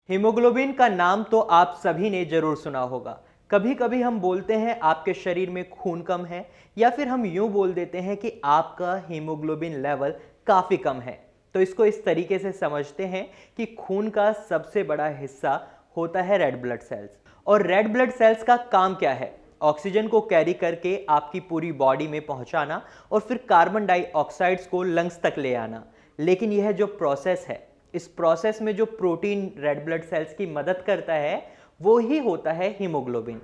Haemoglobin का नाम तो आप सभी ने जरूर सुना होगा। कभी कभी हम बोलते हैं आपके शरीर में खून कम है, या फिर हम यूं बोल देते हैं कि आपका हीमोग्लोबिन लेवल काफी कम है। तो इसको इस तरीके से समझते हैं कि खून का सबसे बड़ा हिस्सा होता है रेड ब्लड सेल्स। और रेड ब्लड सेल्स का काम क्या है? ऑक्सीजन को कैरी करके आपकी पूरी बॉडी में पहुंचाना और फिर कार्बन डाइऑक्साइड्स को लंग्स तक ले आना। लेकिन यह जो प्रोसेस है, इस प्रोसेस में जो प्रोटीन रेड ब्लड सेल्स की मदद करता है वो ही होता है हीमोग्लोबिन।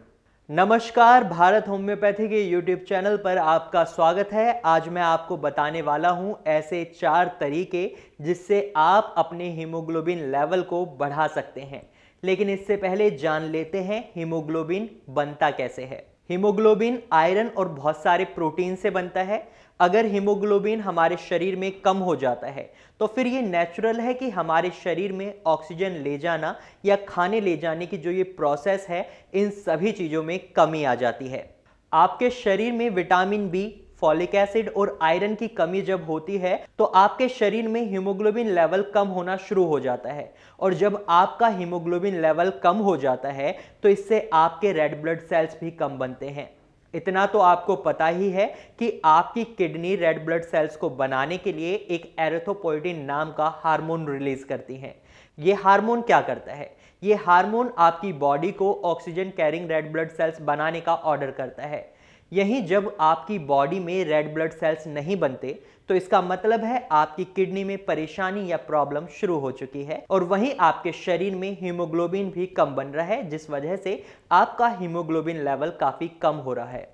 नमस्कार, भारत होम्योपैथी के यूट्यूब चैनल पर आपका स्वागत है। आज मैं आपको बताने वाला हूं ऐसे 4 तरीके जिससे आप अपने हीमोग्लोबिन लेवल को बढ़ा सकते हैं। लेकिन इससे पहले जान लेते हैं हीमोग्लोबिन बनता कैसे है। हीमोग्लोबिन आयरन और बहुत सारे प्रोटीन से बनता है। अगर हीमोग्लोबिन हमारे शरीर में कम हो जाता है तो फिर ये नेचुरल है कि हमारे शरीर में ऑक्सीजन ले जाना या खाने ले जाने की जो ये प्रोसेस है, इन सभी चीज़ों में कमी आ जाती है। आपके शरीर में विटामिन बी, फॉलिक एसिड और आयरन की कमी जब होती है तो आपके शरीर में हीमोग्लोबिन लेवल कम होना शुरू हो जाता है। और जब आपका हीमोग्लोबिन लेवल कम हो जाता है तो इससे आपके रेड ब्लड सेल्स भी कम बनते हैं। इतना तो आपको पता ही है कि आपकी किडनी रेड ब्लड सेल्स को बनाने के लिए एक एरिथ्रोपोइटिन नाम का हार्मोन रिलीज करती है। ये हार्मोन क्या करता है? ये हार्मोन आपकी बॉडी को oxygen carrying red blood cells बनाने का ऑर्डर करता है। यहीं जब आपकी बॉडी में रेड ब्लड सेल्स नहीं बनते तो इसका मतलब है आपकी किडनी में परेशानी या प्रॉब्लम शुरू हो चुकी है, और वहीं आपके शरीर में हीमोग्लोबिन भी कम बन रहा है, जिस वजह से आपका हीमोग्लोबिन लेवल काफी कम हो रहा है।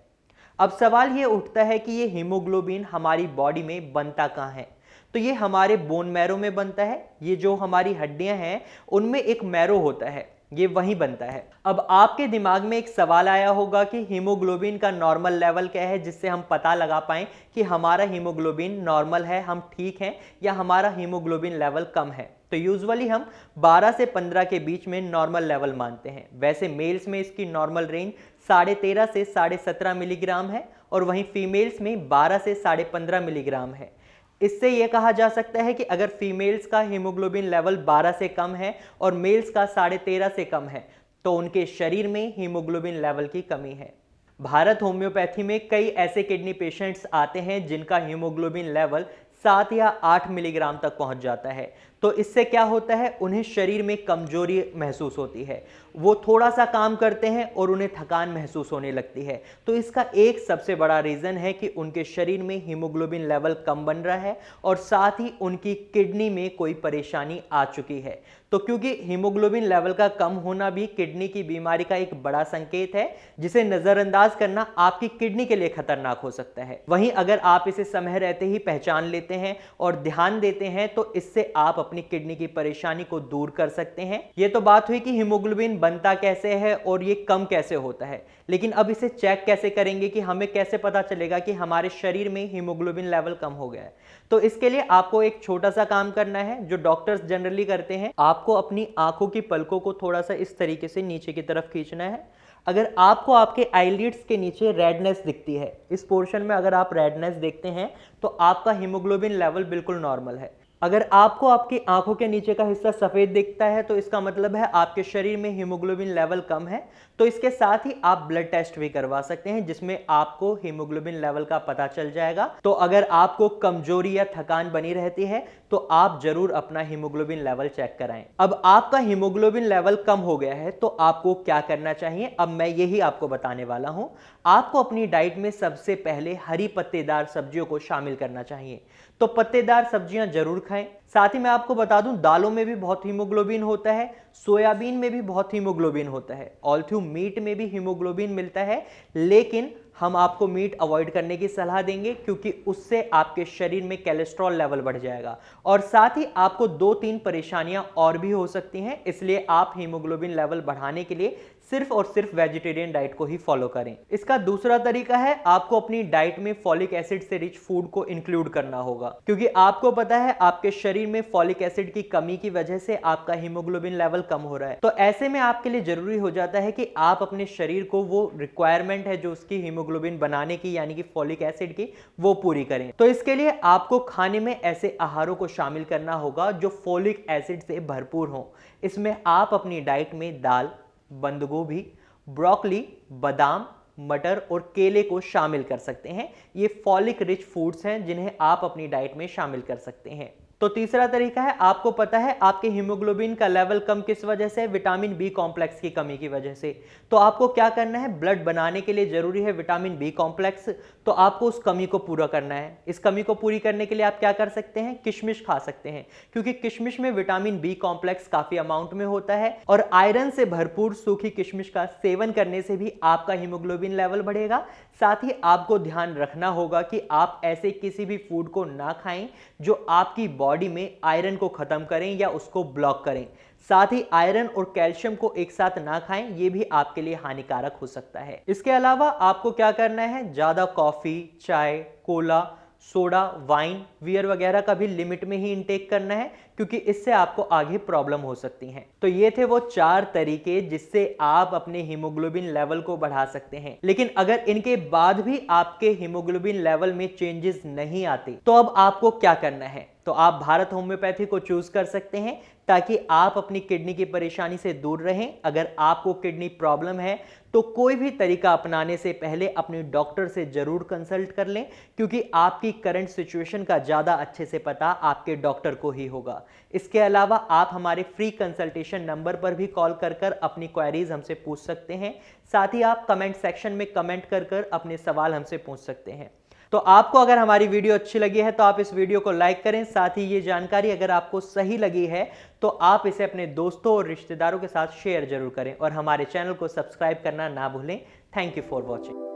अब सवाल ये उठता है कि ये हीमोग्लोबिन हमारी बॉडी में बनता कहाँ है? तो ये हमारे बोन मैरो में बनता है। ये जो हमारी हड्डियां हैं उनमें एक मैरो होता है, ये वहीं बनता है। अब आपके दिमाग में एक सवाल आया होगा कि हीमोग्लोबिन का नॉर्मल लेवल क्या है जिससे हम पता लगा पाएं कि हमारा हीमोग्लोबिन नॉर्मल है, हम ठीक हैं, या हमारा हीमोग्लोबिन लेवल कम है। तो यूजुअली हम 12 से 15 के बीच में नॉर्मल लेवल मानते हैं। वैसे मेल्स में इसकी नॉर्मल रेंज 13.5 से 17.5 मिलीग्राम है, और वहीं फीमेल्स में 12 से 15.5 मिलीग्राम है। इससे यह कहा जा सकता है कि अगर फीमेल्स का हीमोग्लोबिन लेवल 12 से कम है और मेल्स का 13.5 से कम है तो उनके शरीर में हीमोग्लोबिन लेवल की कमी है। भारत होम्योपैथी में कई ऐसे किडनी पेशेंट्स आते हैं जिनका हीमोग्लोबिन लेवल 7 या 8 मिलीग्राम तक पहुंच जाता है। तो इससे क्या होता है, उन्हें शरीर में कमजोरी महसूस होती है, वो थोड़ा सा काम करते हैं और उन्हें थकान महसूस होने लगती है। तो इसका एक सबसे बड़ा रीजन है कि उनके शरीर में हीमोग्लोबिन लेवल कम बन रहा है और साथ ही उनकी किडनी में कोई परेशानी आ चुकी है। तो क्योंकि हीमोग्लोबिन लेवल का कम होना भी किडनी की बीमारी का एक बड़ा संकेत है, जिसे नजरअंदाज करना आपकी किडनी के लिए खतरनाक हो सकता है। वहीं अगर आप इसे समय रहते ही पहचान लेते हैं और ध्यान देते हैं तो इससे आप अपनी किडनी की परेशानी को दूर कर सकते हैं। ये तो बात हुई कि हीमोग्लोबिन बनता कैसे है और ये कम कैसे होता है, लेकिन अब इसे चेक कैसे करेंगे कि हमें कैसे पता चलेगा कि हमारे शरीर में हीमोग्लोबिन लेवल कम हो गया है? तो इसके लिए आपको एक छोटा सा काम करना है जो डॉक्टर्स जनरली करते हैं। आपको अपनी आंखों की पलकों को थोड़ा सा इस तरीके से नीचे की तरफ खींचना है। अगर आपको आपके आईलिड्स के नीचे रेडनेस दिखती है, इस पोर्शन में अगर आप रेडनेस देखते हैं तो आपका हीमोग्लोबिन लेवल बिल्कुल नॉर्मल है। अगर आपको आपकी आंखों के नीचे का हिस्सा सफेद दिखता है तो इसका मतलब है आपके शरीर में हीमोग्लोबिन लेवल कम है। तो इसके साथ ही आप ब्लड टेस्ट भी करवा सकते हैं जिसमें आपको हीमोग्लोबिन लेवल का पता चल जाएगा। तो अगर आपको कमजोरी या थकान बनी रहती है तो आप जरूर अपना हीमोग्लोबिन लेवल चेक कराएं। अब आपका हीमोग्लोबिन लेवल कम हो गया है तो आपको क्या करना चाहिए, अब मैं यही आपको बताने वाला हूं। आपको अपनी डाइट में सबसे पहले हरी पत्तेदार सब्जियों को शामिल करना चाहिए। तो पत्तेदार सब्जियां जरूर खाएं। साथ ही मैं आपको बता दूं, दालों में भी बहुत हीमोग्लोबिन होता है, सोयाबीन में भी बहुत हीमोग्लोबिन होता है, ऑल्थो मीट में भी हीमोग्लोबिन मिलता है। लेकिन हम आपको मीट अवॉइड करने की सलाह देंगे क्योंकि उससे आपके शरीर में कोलेस्ट्रॉल लेवल बढ़ जाएगा और साथ ही आपको 2-3 परेशानियां और भी हो सकती हैं। इसलिए आप हीमोग्लोबिन लेवल बढ़ाने के लिए सिर्फ और सिर्फ वेजिटेरियन डाइट को ही फॉलो करें। इसका दूसरा तरीका है, आपको अपनी डाइट में फॉलिक एसिड से रिच फूड को इंक्लूड करना होगा, क्योंकि आपको पता है आपके शरीर में फॉलिक एसिड की कमी की वजह से आपका हीमोग्लोबिन लेवल कम हो रहा है। तो ऐसे में आपके लिए जरूरी हो जाता है कि आप अपने शरीर को वो रिक्वायरमेंट है जो उसकी हीमोग्लोबिन हीमोग्लोबिन बनाने की यानी कि फॉलिक एसिड की वो पूरी करें। तो इसके लिए आपको खाने में ऐसे आहारों को शामिल करना होगा जो फॉलिक एसिड से भरपूर हो। इसमें आप अपनी डाइट में दाल, बंद गोभी, ब्रोकली, बादाम, मटर और केले को शामिल कर सकते हैं। ये फॉलिक रिच फूड्स हैं जिन्हें आप अपनी डाइट में शामिल कर सकते हैं। तो तीसरा तरीका है, आपको पता है आपके हीमोग्लोबिन का लेवल कम किस वजह से? विटामिन बी कॉम्प्लेक्स की कमी की वजह से। तो आपको क्या करना है, ब्लड बनाने के लिए जरूरी है विटामिन बी कॉम्प्लेक्स, तो आपको उस कमी को पूरा करना है। इस कमी को पूरी करने के लिए आप क्या कर सकते हैं, किशमिश खा सकते हैं, क्योंकि किशमिश में विटामिन बी कॉम्प्लेक्स काफी अमाउंट में होता है और आयरन से भरपूर सूखी किशमिश का सेवन करने से भी आपका हीमोग्लोबिन लेवल बढ़ेगा। साथ ही आपको ध्यान रखना होगा कि आप ऐसे किसी भी फूड को ना खाएं जो आपकी बॉडी में आयरन को खत्म करें या उसको ब्लॉक करें। साथ ही आयरन और कैल्शियम को एक साथ ना खाएं, ये भी आपके लिए हानिकारक हो सकता है। इसके अलावा आपको क्या करना है, ज्यादा कॉफी, चाय, कोला, सोडा, वाइन, बियर वगैरह का भी लिमिट में ही इंटेक करना है, क्योंकि इससे आपको आगे प्रॉब्लम हो सकती है। तो ये थे वो 4 तरीके जिससे आप अपने हीमोग्लोबिन लेवल को बढ़ा सकते हैं। लेकिन अगर इनके बाद भी आपके हीमोग्लोबिन लेवल में चेंजेस नहीं आते तो अब आपको क्या करना है? तो आप भारत होम्योपैथी को चूज कर सकते हैं ताकि आप अपनी किडनी की परेशानी से दूर रहें। अगर आपको किडनी प्रॉब्लम है तो कोई भी तरीका अपनाने से पहले अपने डॉक्टर से जरूर कंसल्ट कर लें, क्योंकि आपकी करंट सिचुएशन का ज्यादा अच्छे से पता आपके डॉक्टर को ही होगा। इसके अलावा आप हमारे फ्री कंसल्टेशन नंबर पर भी कॉल कर अपनी क्वेरीज हमसे पूछ सकते हैं। साथ ही आप कमेंट सेक्शन में कमेंट कर अपने सवाल हमसे पूछ सकते हैं। तो आपको अगर हमारी वीडियो अच्छी लगी है तो आप इस वीडियो को लाइक करें। साथ ही ये जानकारी अगर आपको सही लगी है तो आप इसे अपने दोस्तों और रिश्तेदारों के साथ शेयर जरूर करें और हमारे चैनल को सब्सक्राइब करना ना भूलें। Thank you for watching.